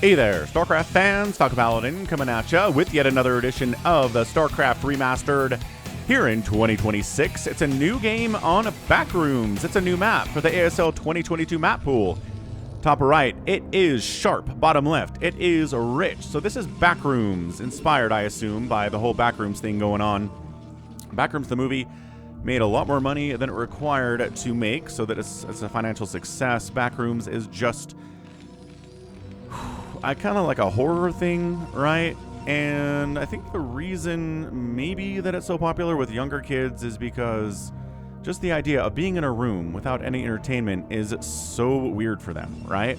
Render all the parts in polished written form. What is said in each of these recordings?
Hey there, StarCraft fans, Falcon Paladin coming at ya with yet another edition of the StarCraft Remastered here in 2026. It's a new game on Backrooms. It's a new map for the ASL 2022 map pool. Top right, it is Sharp. Bottom left, it is Rich. So this is Backrooms, inspired, I assume, by the whole Backrooms thing going on. Backrooms, the movie, made a lot more money than it required to make, so that it's a financial success. Backrooms is just I kind of like a horror thing, right? And I think the reason maybe that it's so popular with younger kids is because just the idea of being in a room without any entertainment is so weird for them, right?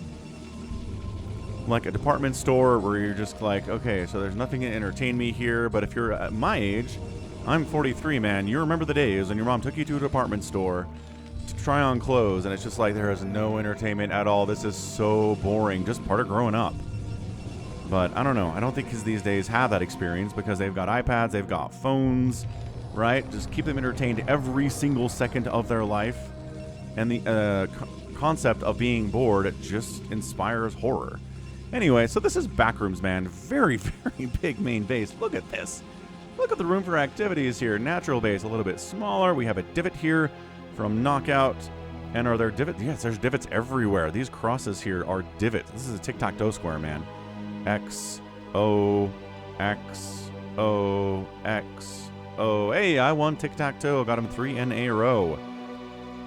Like a department store where you're just like, okay, so there's nothing to entertain me here, but if you're at my age, I'm 43, man, you remember the days when your mom took you to a department store to try on clothes, and it's just like there is no entertainment at all. This is so boring, just part of growing up. But I don't know. I don't think kids these days have that experience because they've got iPads, they've got phones, right? Just keep them entertained every single second of their life. And the concept of being bored just inspires horror. Anyway, so this is Backrooms, man. Very, very big main base. Look at this. Look at the room for activities here. Natural base, a little bit smaller. We have a divot here from Knockout. And are there divots? Yes, there's divots everywhere. These crosses here are divots. This is a tic-tac-toe square, man. X, O, X, O, X, O. Hey, I won tic-tac-toe. Got him 3 in a row.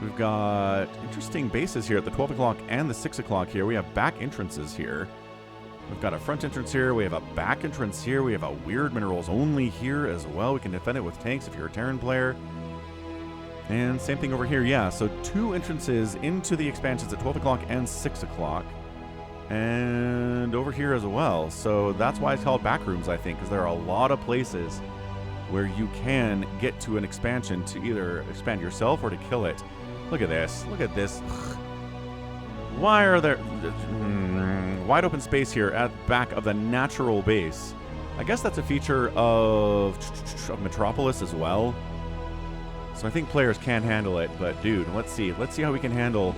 We've got interesting bases here at the 12 o'clock and the 6 o'clock here. We have back entrances here. We've got a front entrance here. We have a back entrance here. We have a weird minerals only here as well. We can defend it with tanks if you're a Terran player. And same thing over here. Yeah, so 2 entrances into the expansions at 12 o'clock and 6 o'clock. And over here as well. So that's why it's called Backrooms, I think, because there are a lot of places where you can get to an expansion to either expand yourself or to kill it. Look at this. Look at this. Why are there wide open space here at the back of the natural base? I guess that's a feature of Metropolis as well. So I think players can handle it, but dude, let's see how we can handle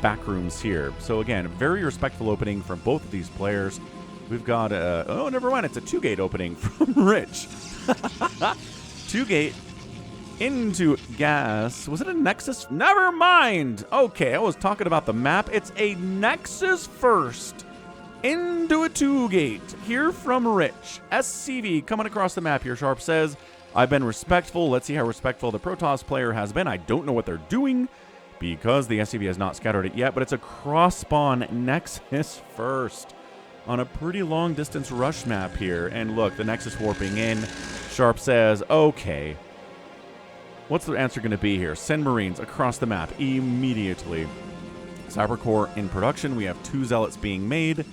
Backrooms here. So again, very respectful opening from both of these players. We've got oh, never mind, it's a 2-gate opening from Rich. 2-gate into gas. Was it a Nexus? Never mind. Okay, I was talking about the map. It's a Nexus first into a 2-gate here from Rich. SCV coming across the map here. Sharp says, I've been respectful. Let's see how respectful the Protoss player has been. I don't know what they're doing because the SCV has not scattered it yet, but it's a cross-spawn Nexus first on a pretty long-distance rush map here. And look, the Nexus warping in. Sharp says, okay, what's the answer going to be here? Send Marines across the map immediately. Cybercore in production. We have 2 Zealots being made.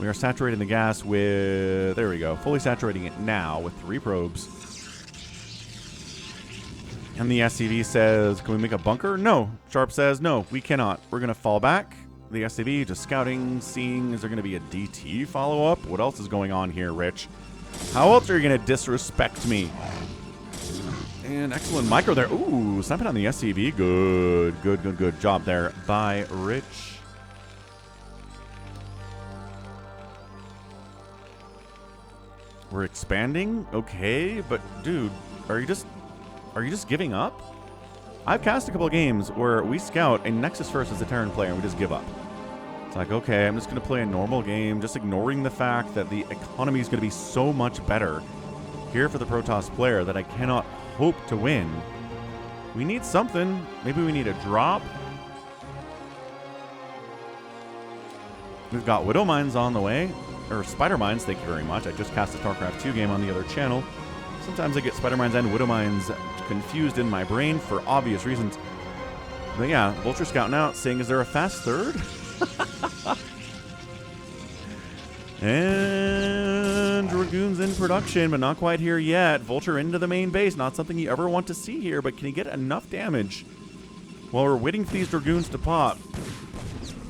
We are saturating the gas with, there we go, fully saturating it now with 3 probes. And the SCV says, can we make a bunker? No. Sharp says, no, we cannot. We're going to fall back. The SCV just scouting, seeing, is there going to be a DT follow-up? What else is going on here, Rich? How else are you going to disrespect me? And excellent micro there. Ooh, sniping on the SCV. Good job there by Rich. We're expanding? Okay, but dude, are you just giving up? I've cast a couple of games where we scout a Nexus first as a Terran player and we just give up. It's like, okay, I'm just going to play a normal game, just ignoring the fact that the economy is going to be so much better here for the Protoss player that I cannot hope to win. We need something. Maybe we need a drop. We've got Widow Mines on the way. Or Spider Mines, thank you very much. I just cast a StarCraft 2 game on the other channel. Sometimes I get Spider Mines and Widow Mines confused in my brain for obvious reasons. But yeah, Vulture scouting out, saying, is there a fast third? And Dragoons in production, but not quite here yet. Vulture into the main base, not something you ever want to see here, but can he get enough damage while we're waiting for these Dragoons to pop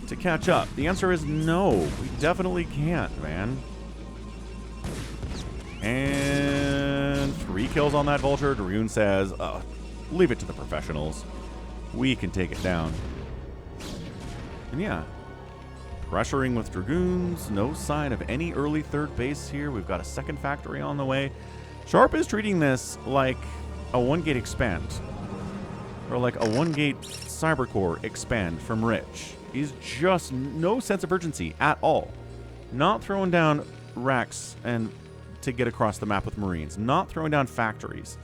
to catch up? The answer is no. We definitely can't, man. And 3 kills on that Vulture. Dragoon says, leave it to the professionals. We can take it down. And yeah, Pressuring with Dragoons. No sign of any early third base here. We've got a second factory on the way. Sharp is treating this like a one-gate expand. Or like a one-gate Cybercore expand from Rich. He's just no sense of urgency at all. Not throwing down racks and to get across the map with Marines. Not throwing down factories.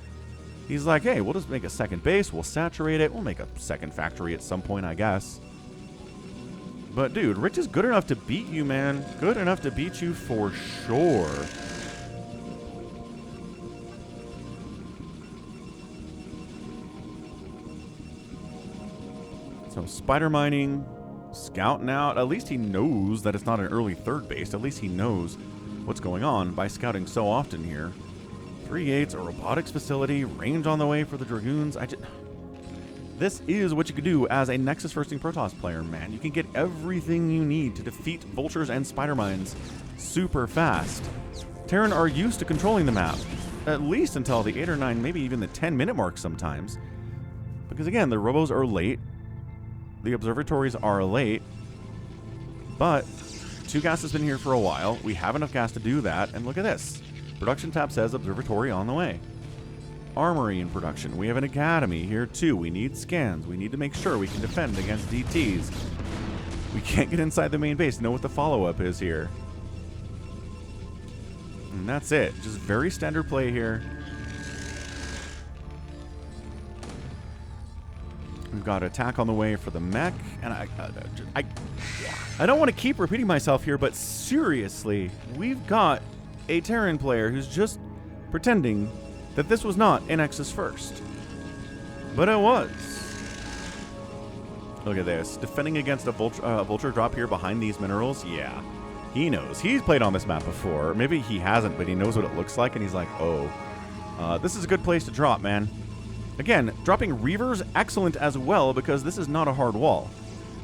He's like, hey, we'll just make a second base. We'll saturate it. We'll make a second factory at some point, I guess. But, dude, Rich is good enough to beat you, man. Good enough to beat you for sure. So, spider mining, scouting out. At least he knows that it's not an early third base. At least he knows what's going on by scouting so often here. 3 gates, a robotics facility, range on the way for the Dragoons. This is what you could do as a Nexus Firsting Protoss player, man. You can get everything you need to defeat Vultures and Spider Mines super fast. Terran are used to controlling the map, at least until the 8 or 9, maybe even the 10-minute mark sometimes. Because again, the robos are late, the observatories are late, but 2 gas has been here for a while. We have enough gas to do that, and look at this. Production tab says observatory on the way. Armory in production. We have an academy here too. We need scans. We need to make sure we can defend against DTs. We can't get inside the main base. Know what the follow-up is here. And that's it. Just very standard play here. We've got attack on the way for the mech. And I don't want to keep repeating myself here, but seriously, we've got a Terran player who's just pretending that this was not a Nexus First. But it was. Look at this. Defending against a vulture drop here behind these minerals. Yeah. He knows. He's played on this map before. Maybe he hasn't, but he knows what it looks like, and he's like, oh. This is a good place to drop, man. Again, dropping Reavers, excellent as well, because this is not a hard wall.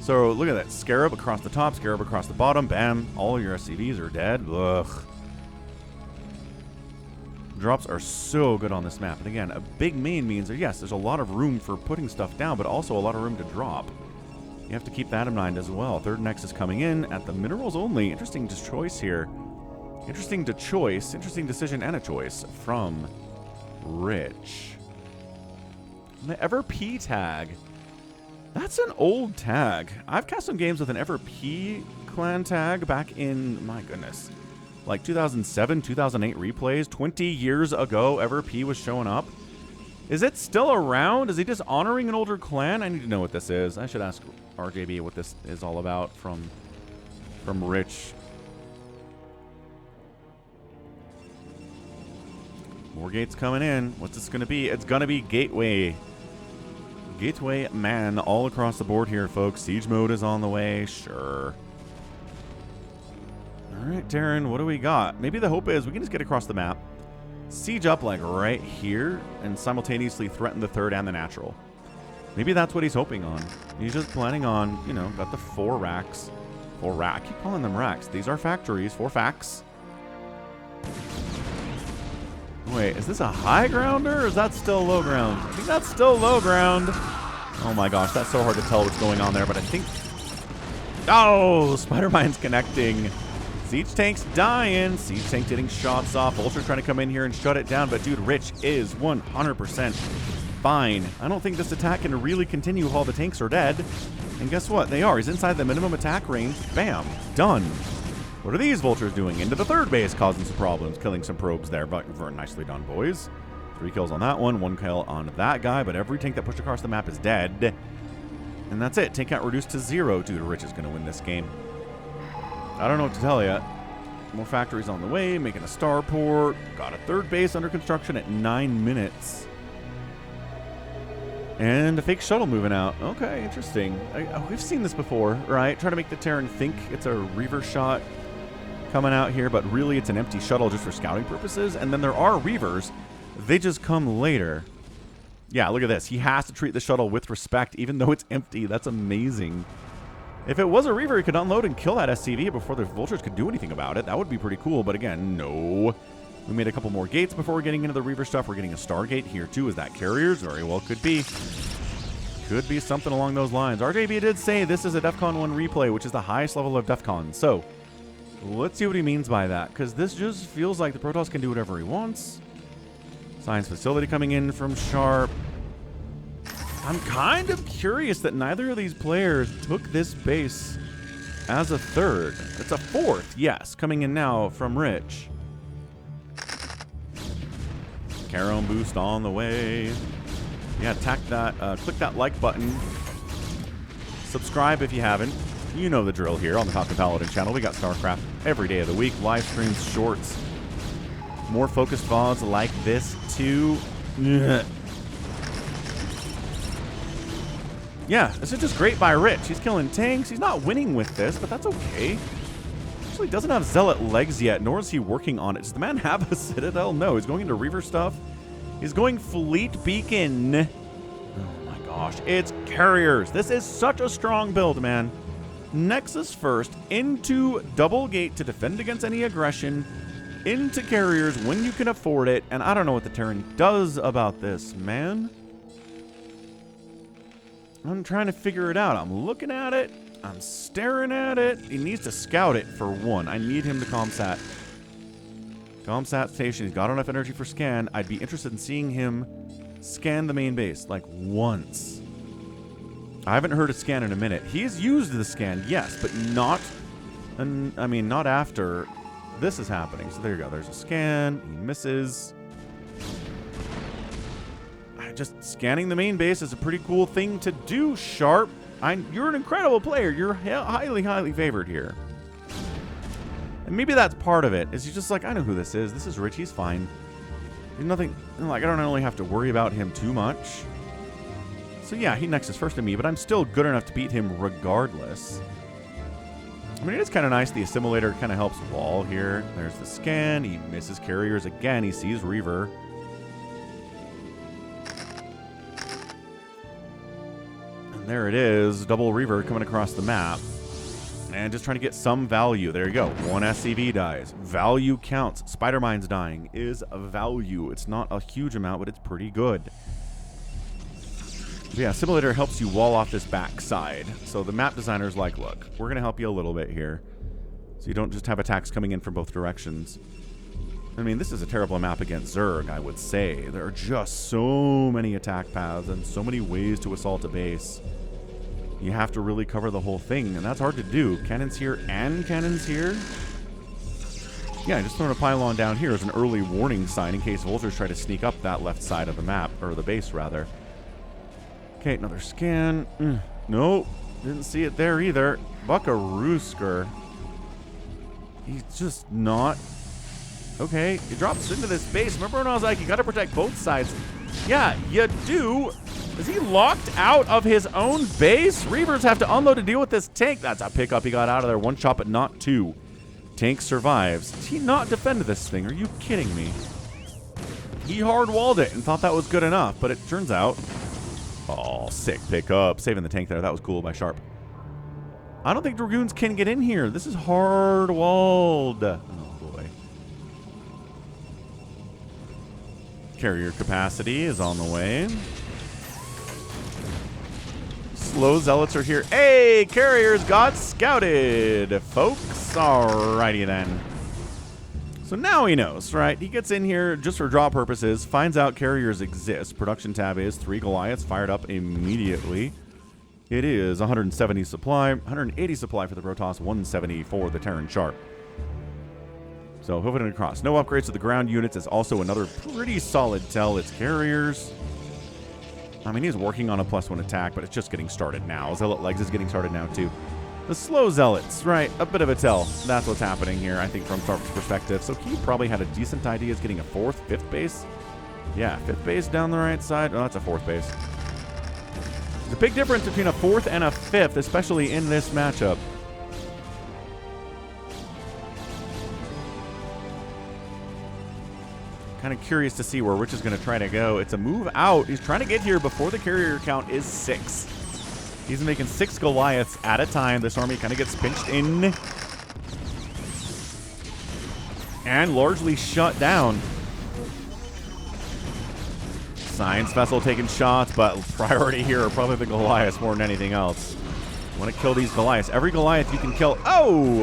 So look at that. Scarab across the top, Scarab across the bottom. Bam. All your SCVs are dead. Ugh. Drops are so good on this map. And again, a big main means that, yes, there's a lot of room for putting stuff down, but also a lot of room to drop. You have to keep that in mind as well. Third Nexus coming in at the minerals only. Interesting choice here. Interesting decision and a choice from Rich. And the Ever P tag. That's an old tag. I've cast some games with an Ever P clan tag back in, my goodness, like 2007, 2008 replays. 20 years ago, Ever P was showing up. Is it still around? Is he just honoring an older clan? I need to know what this is. I should ask RJB what this is all about from Rich. More gates coming in. What's this going to be? It's going to be Gateway. Gateway man all across the board here, folks. Siege mode is on the way. Sure. Alright, Terran, what do we got? Maybe the hope is we can just get across the map, siege up like right here, and simultaneously threaten the third and the natural. Maybe that's what he's hoping on. He's just planning on, you know, got the 4 racks. 4 rack. I keep calling them racks. These are factories. 4 facts. Wait, is this a high grounder or is that still low ground? I think that's still low ground. Oh my gosh, that's so hard to tell what's going on there, but I think... Oh, Spider Mine's connecting. Siege tank's dying. Siege tank getting shots off. Vulture trying to come in here and shut it down. But, dude, Rich is 100% fine. I don't think this attack can really continue while the tanks are dead. And guess what? They are. He's inside the minimum attack range. Bam. Done. What are these Vultures doing? Into the third base, causing some problems. Killing some probes there. But very nicely done, boys. 3 kills on that one. 1 kill on that guy. But every tank that pushed across the map is dead. And that's it. Tank count reduced to 0. Dude, Rich is going to win this game. I don't know what to tell you. More factories on the way, making a starport. Got a third base under construction at 9 minutes. And a fake shuttle moving out. Okay, interesting. We've seen this before, right? Trying to make the Terran think it's a Reaver shot coming out here, but really it's an empty shuttle just for scouting purposes. And then there are Reavers. They just come later. Yeah, look at this. He has to treat the shuttle with respect, even though it's empty. That's amazing. If it was a Reaver, he could unload and kill that SCV before the Vultures could do anything about it. That would be pretty cool, but again, no. We made a couple more gates before getting into the Reaver stuff. We're getting a Stargate here, too. Is that carriers? Very well could be. Could be something along those lines. RJB did say this is a DEFCON 1 replay, which is the highest level of DEFCON. So, let's see what he means by that, because this just feels like the Protoss can do whatever he wants. Science facility coming in from Sharp. I'm kind of curious that neither of these players took this base as a third. It's a fourth, yes, coming in now from Rich. Carom boost on the way. Yeah, attack that, click that like button. Subscribe if you haven't. You know the drill here on the Falcon Paladin channel. We got StarCraft every day of the week. Live streams, shorts, more focused VODs like this too. Yeah, this is just great by Rich. He's killing tanks. He's not winning with this, but that's okay. Actually, doesn't have Zealot legs yet, nor is he working on it. Does the man have a Citadel? No, he's going into Reaver stuff. He's going Fleet Beacon. Oh my gosh, it's carriers. This is such a strong build, man. Nexus first, into Double Gate to defend against any aggression, into carriers when you can afford it, and I don't know what the Terran does about this, man. I'm trying to figure it out. I'm looking at it. I'm staring at it. He needs to scout it for one. I need him to ComSat. ComSat station. He's got enough energy for scan. I'd be interested in seeing him scan the main base, like, once. I haven't heard a scan in a minute. He's used the scan, yes, but not... I mean, not after this is happening. So there you go. There's a scan. He misses. Just scanning the main base is a pretty cool thing to do, Sharp. You're an incredible player. You're highly, highly favored here. And maybe that's part of it. Is he's just like, I know who this is. This is Rich. He's fine. There's nothing, like, I don't really have to worry about him too much. So yeah, he Nexus first to me, but I'm still good enough to beat him regardless. I mean, it is kind of nice. The assimilator kind of helps wall here. There's the scan. He misses carriers again. He sees Reaver. There it is, double Reaver coming across the map. And just trying to get some value. There you go. One SCV dies. Value counts. Spider Mine's dying is a value. It's not a huge amount, but it's pretty good. But yeah, Simulator helps you wall off this back side. So the map designer's like, look, we're going to help you a little bit here. So you don't just have attacks coming in from both directions. I mean, this is a terrible map against Zerg, I would say. There are just so many attack paths and so many ways to assault a base. You have to really cover the whole thing, and that's hard to do. Cannons here and cannons here. Yeah, just throwing a pylon down here is an early warning sign in case vultures try to sneak up that left side of the map, or the base, rather. Okay, another scan. Nope, didn't see it there either. Buckaroosker. He's just not... Okay, he drops into this base. Remember when I was like, you gotta protect both sides? Yeah, you do. Is he locked out of his own base? Reavers have to unload to deal with this tank. That's a pickup. He got out of there. One shot, but not two. Tank survives. Did he not defend this thing? Are you kidding me? He hard-walled it and thought that was good enough, but it turns out... Oh, sick pickup. Saving the tank there. That was cool by Sharp. I don't think Dragoons can get in here. This is hard-walled. Oh, boy. Carrier capacity is on the way. Slow Zealots are here. Hey, carriers got scouted, folks. Alrighty then. So now he knows, right? He gets in here just for draw purposes, finds out carriers exist. Production tab is 3 Goliaths fired up immediately. It is 170 supply, 180 supply for the Protoss, 170 for the Terran Sharp. So hoof it across. No upgrades to the ground units is also another pretty solid tell. It's carriers. I mean, he's working on a +1 attack, but it's just getting started now. Zealot Legs is getting started now, too. The slow Zealots, right, a bit of a tell. That's what's happening here, I think, from Sharp's perspective. So he probably had a decent idea of getting a 4th, 5th base. Yeah, 5th base down the right side. Oh, that's a 4th base. There's a big difference between a 4th and a 5th, especially in this matchup. Kind of curious to see where Rich is going to try to go. It's a move out. He's trying to get here before the carrier count is 6. He's making 6 Goliaths at a time. This army kind of gets pinched in and largely shut down. Science Vessel taking shots, but priority here are probably the Goliaths more than anything else. Want to kill these Goliaths. Every Goliath you can kill,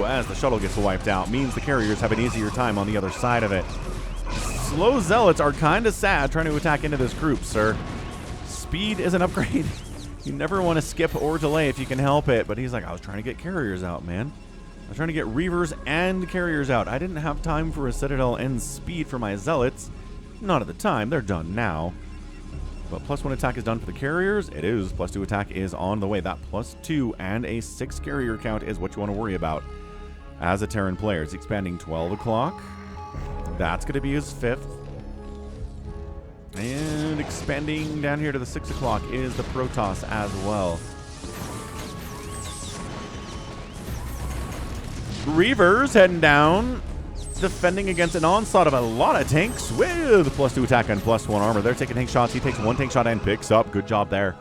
as the shuttle gets wiped out, means the carriers have an easier time on the other side of it. Slow Zealots are kind of sad trying to attack into this group, sir. Speed is an upgrade. You never want to skip or delay if you can help it, but he's like, I was trying to get carriers out, man. I was trying to get Reavers and carriers out. I didn't have time for a Citadel and speed for my Zealots. Not at the time. They're done now. But +1 attack is done for the carriers. It is. +2 attack is on the way. That +2 and a 6 carrier count is what you want to worry about as a Terran player. It's expanding 12 o'clock. That's going to be his 5th. And expanding down here to the 6 o'clock is the Protoss as well. Reavers heading down, defending against an onslaught of a lot of tanks with +2 attack and +1 armor. They're taking tank shots. He takes 1 tank shot and picks up. Good job there.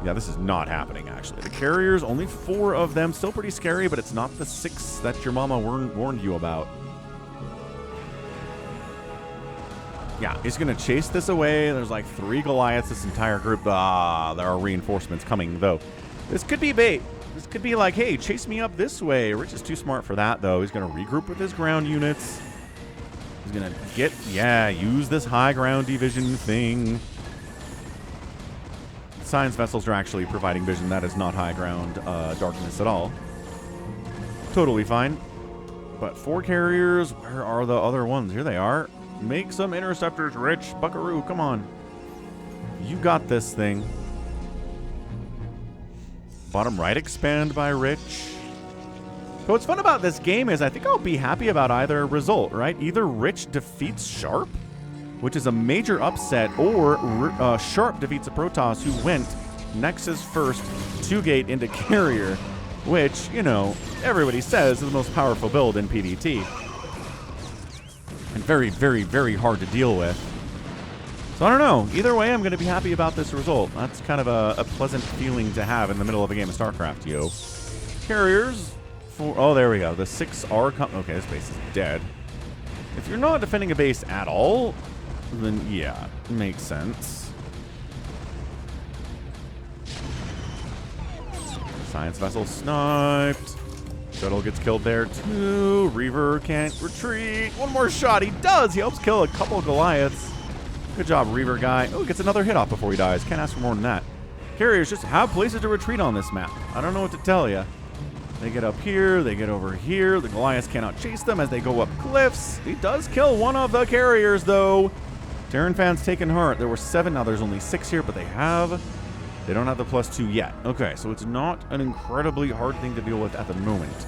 Yeah, this is not happening, actually. The carriers, only 4 of them. Still pretty scary, but it's not the 6 that your mama warned you about. Yeah, he's going to chase this away. There's like 3 Goliaths, this entire group. There are reinforcements coming, though. This could be bait. This could be like, hey, chase me up this way. Rich is too smart for that, though. He's going to regroup with his ground units. He's going to use this high ground division thing. Science vessels are actually providing vision. That is not high ground darkness at all. Totally fine. But 4 carriers, where are the other ones? Here they are. Make some interceptors, Rich. Buckaroo, come on. You got this thing. Bottom right expand by Rich. So what's fun about this game is I think I'll be happy about either result, right? Either Rich defeats Sharp, which is a major upset, or Sharp defeats a Protoss who went Nexus first, 2-gate into Carrier, which, you know, everybody says is the most powerful build in PvT. And very, very, very hard to deal with. So I don't know. Either way, I'm going to be happy about this result. That's kind of a pleasant feeling to have in the middle of a game of StarCraft, yo. Carriers. Oh, there we go. The 6 are okay, this base is dead. If you're not defending a base at all, then yeah, it makes sense. Science vessel sniped. Shuttle gets killed there too. Reaver can't retreat. 1 more shot. He does. He helps kill a couple of Goliaths. Good job, Reaver guy. Oh, gets another hit off before he dies. Can't ask for more than that. Carriers just have places to retreat on this map. I don't know what to tell you. They get up here. They get over here. The Goliaths cannot chase them as they go up cliffs. He does kill 1 of the carriers, though. Terran fans taking heart. There were 7. Now there's only 6 here, but they don't have the +2 yet. Okay, so it's not an incredibly hard thing to deal with at the moment.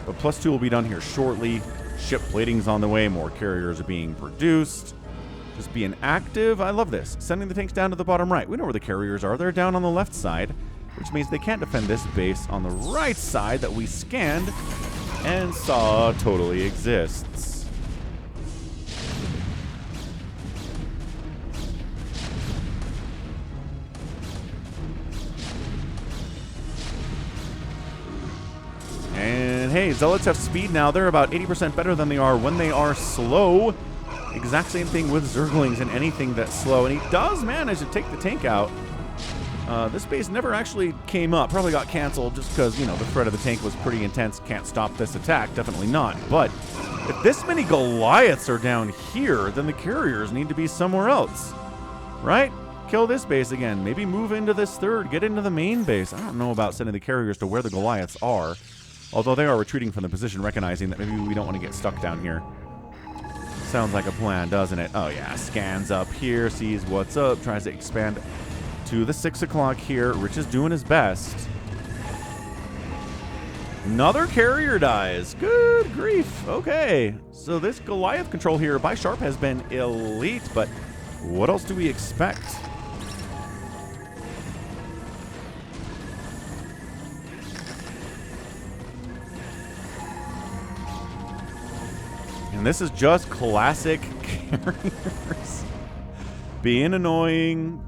But +2 will be done here shortly. Ship plating's on the way. More carriers are being produced. Just being active. I love this. Sending the tanks down to the bottom right. We know where the carriers are. They're down on the left side, which means they can't defend this base on the right side that we scanned and saw totally exists. And hey, Zealots have speed now. They're about 80% better than they are when they are slow. Exact same thing with Zerglings and anything that's slow. And he does manage to take the tank out. This base never actually came up. Probably got canceled just because, you know, the threat of the tank was pretty intense. Can't stop this attack. Definitely not. But if this many Goliaths are down here, then the carriers need to be somewhere else. Right? Kill this base again. Maybe move into this 3rd. Get into the main base. I don't know about sending the carriers to where the Goliaths are. Although they are retreating from the position, recognizing that maybe we don't want to get stuck down here. Sounds like a plan, doesn't it? Oh, yeah. Scans up here, sees what's up, tries to expand to the 6 o'clock here. Rich is doing his best. Another carrier dies. Good grief. Okay. So this Goliath control here by Sharp has been elite, but what else do we expect? And this is just classic carriers. Being annoying.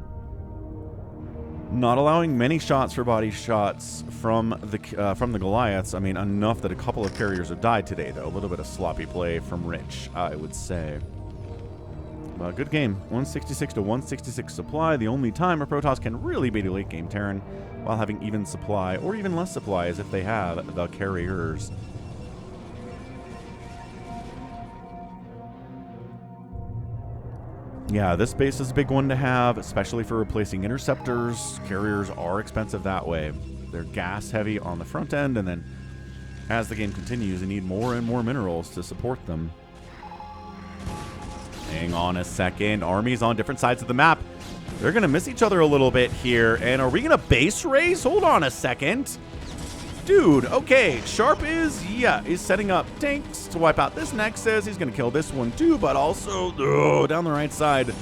Not allowing many shots for body shots from the Goliaths. I mean, enough that a couple of carriers have died today, though. A little bit of sloppy play from Rich, I would say. Good game. 166 to 166 supply. The only time a Protoss can really beat a late game Terran while having even supply, or even less supply, is if they have the carriers. Yeah, this base is a big one to have, especially for replacing interceptors. Carriers are expensive that way. They're gas heavy on the front end, and then as the game continues, you need more and more minerals to support them. Hang on a second. Armies on different sides of the map. They're going to miss each other a little bit here. And are we going to base race? Hold on a second. Dude, okay. Sharp is setting up tanks to wipe out this Nexus. He's going to kill this one too, but also down the right side.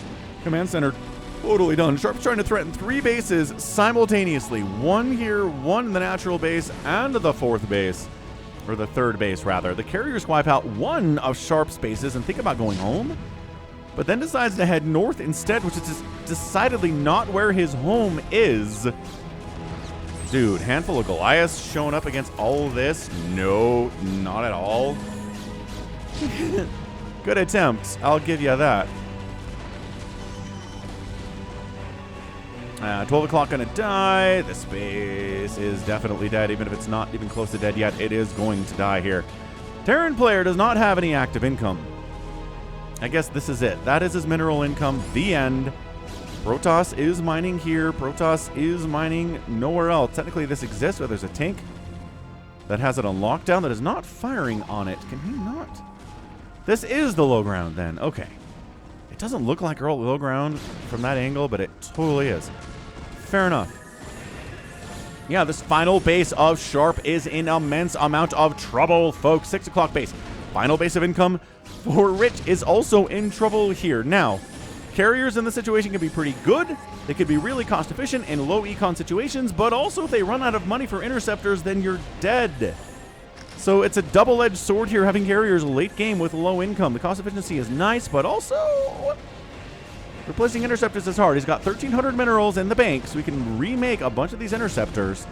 Command center totally done. Sharp's trying to threaten 3 bases simultaneously. One here, one in the natural base, and the 4th base. Or the 3rd base, rather. The carriers wipe out one of Sharp's bases and think about going home, but then decides to head north instead, which is just decidedly not where his home is. Dude, handful of Goliaths showing up against all of this? No, not at all. Good attempt. I'll give you that. 12 o'clock gonna die. This base is definitely dead, even if it's not even close to dead yet. It is going to die here. Terran player does not have any active income. I guess this is it. That is his mineral income. The end. Protoss is mining here. Protoss is mining nowhere else. Technically, this exists, but there's a tank that has it on lockdown that is not firing on it. Can he not? This is the low ground then. Okay. It doesn't look like low ground from that angle, but it totally is. Fair enough. Yeah, this final base of Sharp is in immense amount of trouble, folks. 6 o'clock base. Final base of income for Rich is also in trouble here. Now, carriers in this situation can be pretty good. They could be really cost efficient in low econ situations, but also if they run out of money for interceptors, then you're dead. So it's a double-edged sword here, having carriers late game with low income. The cost efficiency is nice, but also replacing interceptors is hard. He's got 1,300 minerals in the bank, so we can remake a bunch of these interceptors.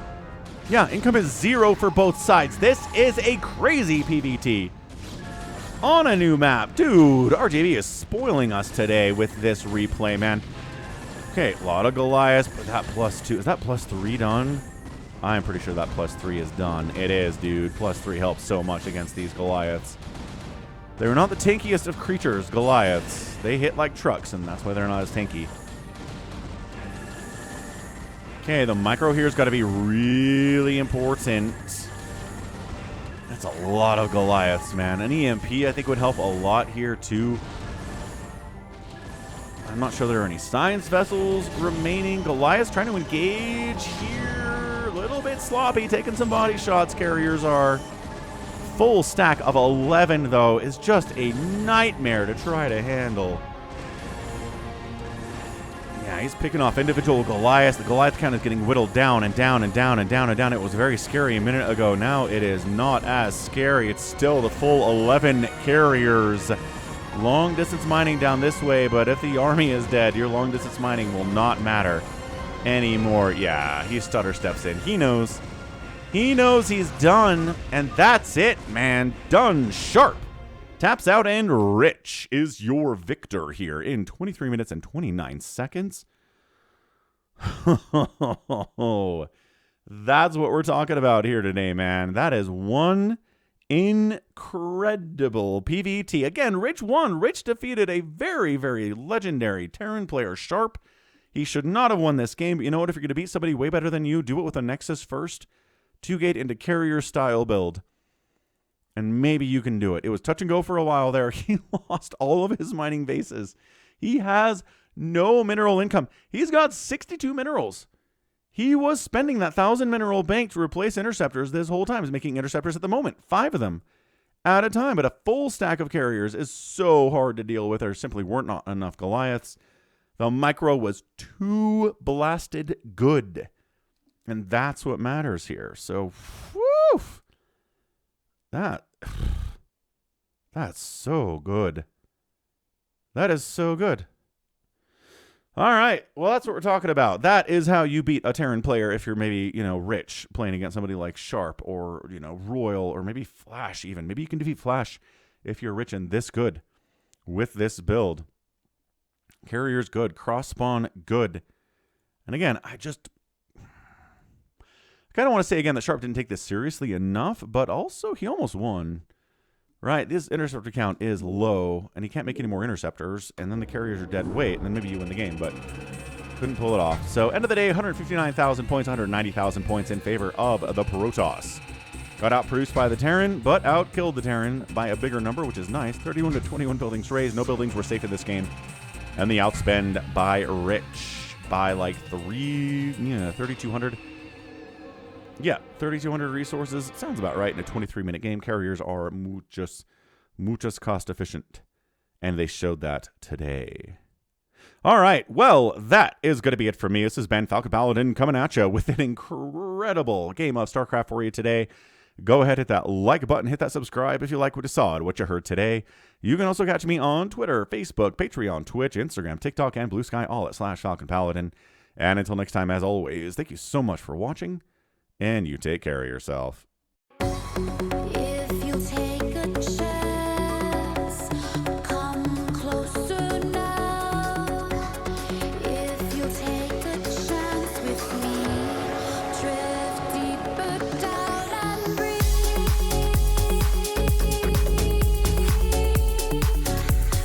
Yeah, income is 0 for both sides. This is a crazy PvT. On a new map. Dude, RGB is spoiling us today with this replay, man. Okay, a lot of Goliaths, but that +2. Is that +3 done? I'm pretty sure that +3 is done. It is, dude. +3 helps so much against these Goliaths. They're not the tankiest of creatures, Goliaths. They hit like trucks, and that's why they're not as tanky. Okay, the micro here's got to be really important. That's a lot of Goliaths, man. An EMP, I think, would help a lot here, too. I'm not sure there are any science vessels remaining. Goliaths trying to engage here. A little bit sloppy, taking some body shots. Carriers are. Full stack of 11, though, is just a nightmare to try to handle. Yeah, he's picking off individual Goliaths. The Goliath count is getting whittled down and down and down and down and down. It was very scary a minute ago. Now it is not as scary. It's still the full 11 carriers. Long distance mining down this way, but if the army is dead, your long distance mining will not matter anymore. Yeah, he stutter steps in. He knows. He knows he's done, and that's it, man. Done. Sharp. Taps out, and Rich is your victor here in 23 minutes and 29 seconds. That's what we're talking about here today, man. That is one incredible PvT. Again, Rich won. Rich defeated a very, very legendary Terran player, Sharp. He should not have won this game, but you know what? If you're going to beat somebody way better than you, do it with a Nexus first. 2-gate into carrier style build. And maybe you can do it. It was touch and go for a while there. He lost all of his mining bases. He has no mineral income. He's got 62 minerals. He was spending that 1,000 mineral bank to replace interceptors this whole time. He's making interceptors at the moment, 5 of them at a time. But a full stack of carriers is so hard to deal with. There simply weren't not enough Goliaths. The micro was too blasted good. And that's what matters here. So, whew, that's so good. That is so good. All right. Well, that's what we're talking about. That is how you beat a Terran player if you're maybe, Rich playing against somebody like Sharp or, Royal or maybe Flash even. Maybe you can defeat Flash if you're Rich and this good with this build. Carrier's good. Cross spawn, good. And again, I kind of want to say again that Sharp didn't take this seriously enough, but also he almost won. Right, this interceptor count is low, and he can't make any more interceptors, and then the carriers are dead weight, and then maybe you win the game, but couldn't pull it off. So, end of the day, 159,000 points, 190,000 points in favor of the Protoss. Got outproduced by the Terran, but outkilled the Terran by a bigger number, which is nice. 31 to 21 buildings raised. No buildings were safe in this game. And the outspend by Rich by like 3,200. Yeah, 3,200 resources. Sounds about right in a 23-minute game. Carriers are muchas cost efficient. And they showed that today. All right, well, that is going to be it for me. This has been Falcon Paladin coming at you with an incredible game of StarCraft for you today. Go ahead, hit that like button, hit that subscribe if you like what you saw and what you heard today. You can also catch me on Twitter, Facebook, Patreon, Twitch, Instagram, TikTok, and Blue Sky, all at /Falcon Paladin. And until next time, as always, thank you so much for watching. And you take care of yourself.